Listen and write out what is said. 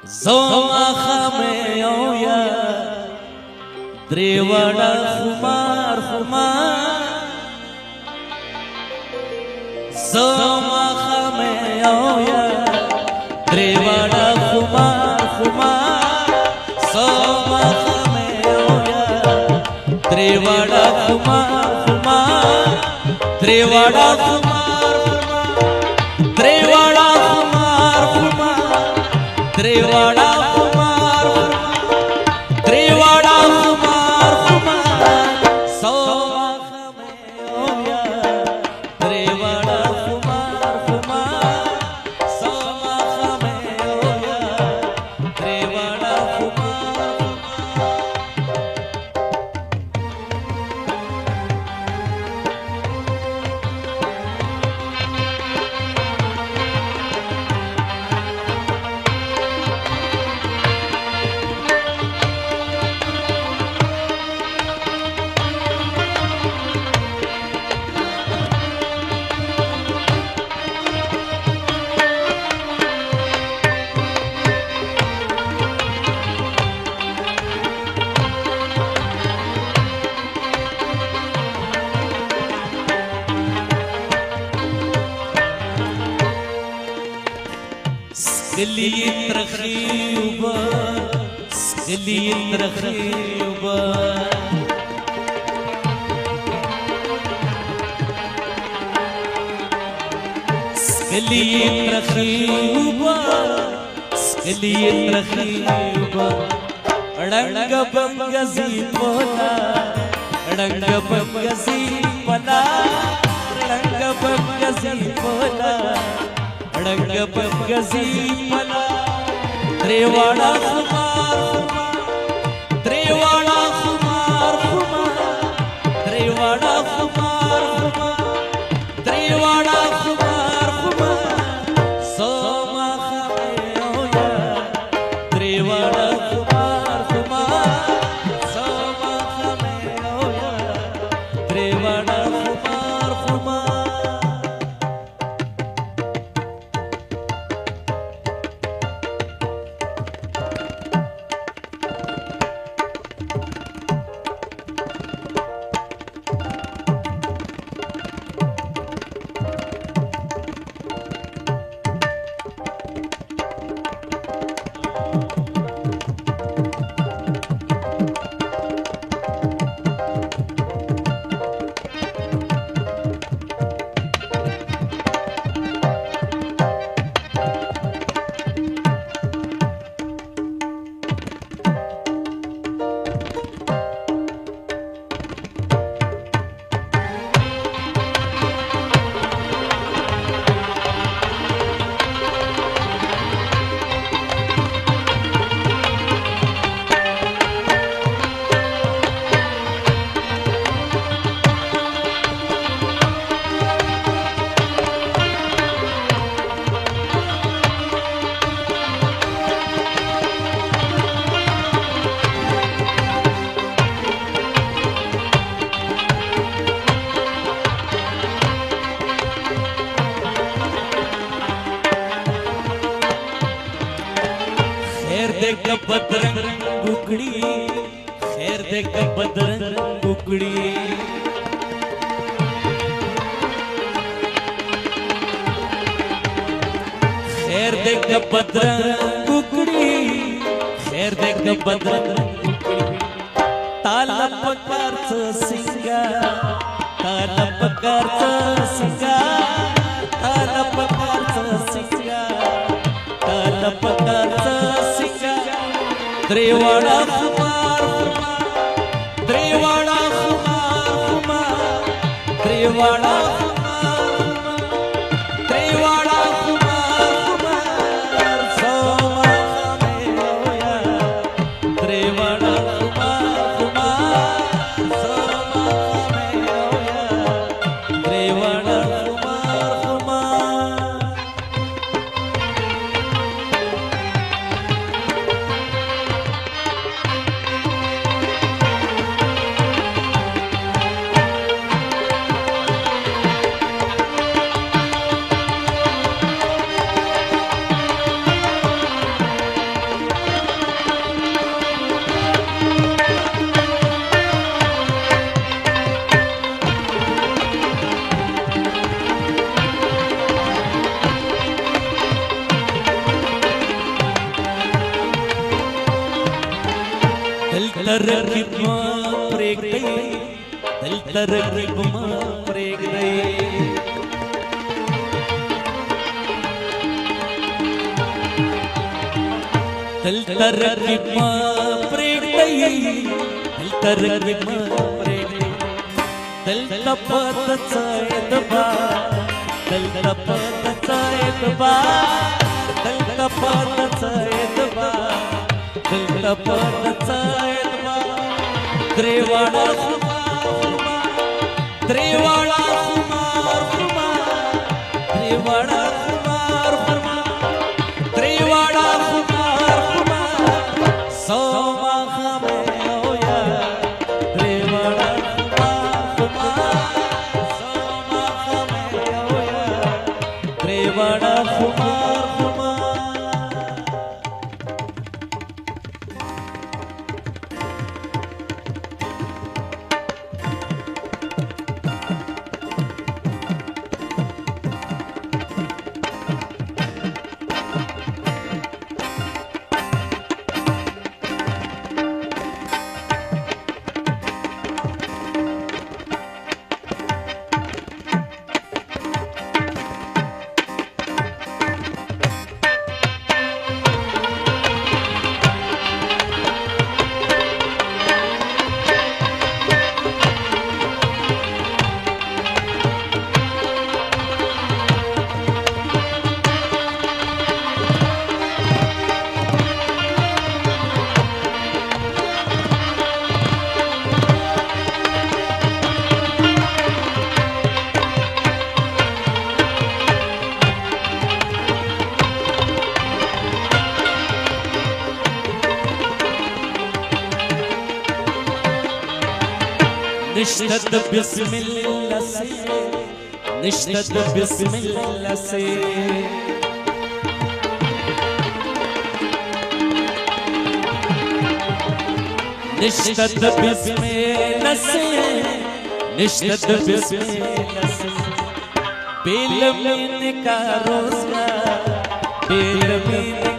Zoma khameya Drewada khumar khumar Zoma khameya Drewada khumar khumar Zoma khameya Drewada khumar khumar Drewada khumar Drewada khumar khumar Drewada khumar Drewada khumar khumar Soma khameya Drewada khumar khumar Soma khameya Drewada khumar Skeliye trakhiyuba Skeliye trakhiyuba Skeliye trakhiyuba Skeliye trakhiyuba Rang bangazi pola Rang bangazi pola Rang bangazi pola Rang bangazi pola Drewada khumar Drewada khumar khumar Drewada khumar khumar Drewada khumar khumar Soma khameya Drewada khumar khumar Soma khameya Drewada khumar khumar देख बदरंग कुकड़ी खैर देख बदरंग कुकड़ी खैर देख बदरंग कुकड़ी खैर देख बदरंग कुकड़ी ताला पकारचं सिंगार ताला पकारचं सिंगार ताला पकारचं सिंगार ताला पकारचं Drewada khumar khumar Drewada khumar khumar Drewada khumar khumar Drewada khumar khumar Soma khameya Drewada khumar khumar Soma khameya Drewada khumar khumar तरकीब प्रेग दई दिल तरकीब प्रेग दई दिल तरकीब प्रेग दई दिल तरकीब प्रेग दई दिल तपत एतबा दिल तपत एतबा दिल तपत एतबा दिल तपत एतबा त्रिवाड़ा त्रिवाड़ा त्रिवाड़ा त्रिवाड़ा सोमा हमें होया त्रिवाड़ा सोमा हमें होया त्रिवाड़ा निश्चित बिस्मिल्लाह से निश्चित बिस्मिल्लाह से निश्चित बिस्मिल्लाह से निश्चित बिस्मिल्लाह से बेलमीन का रोज़गार बेलमीन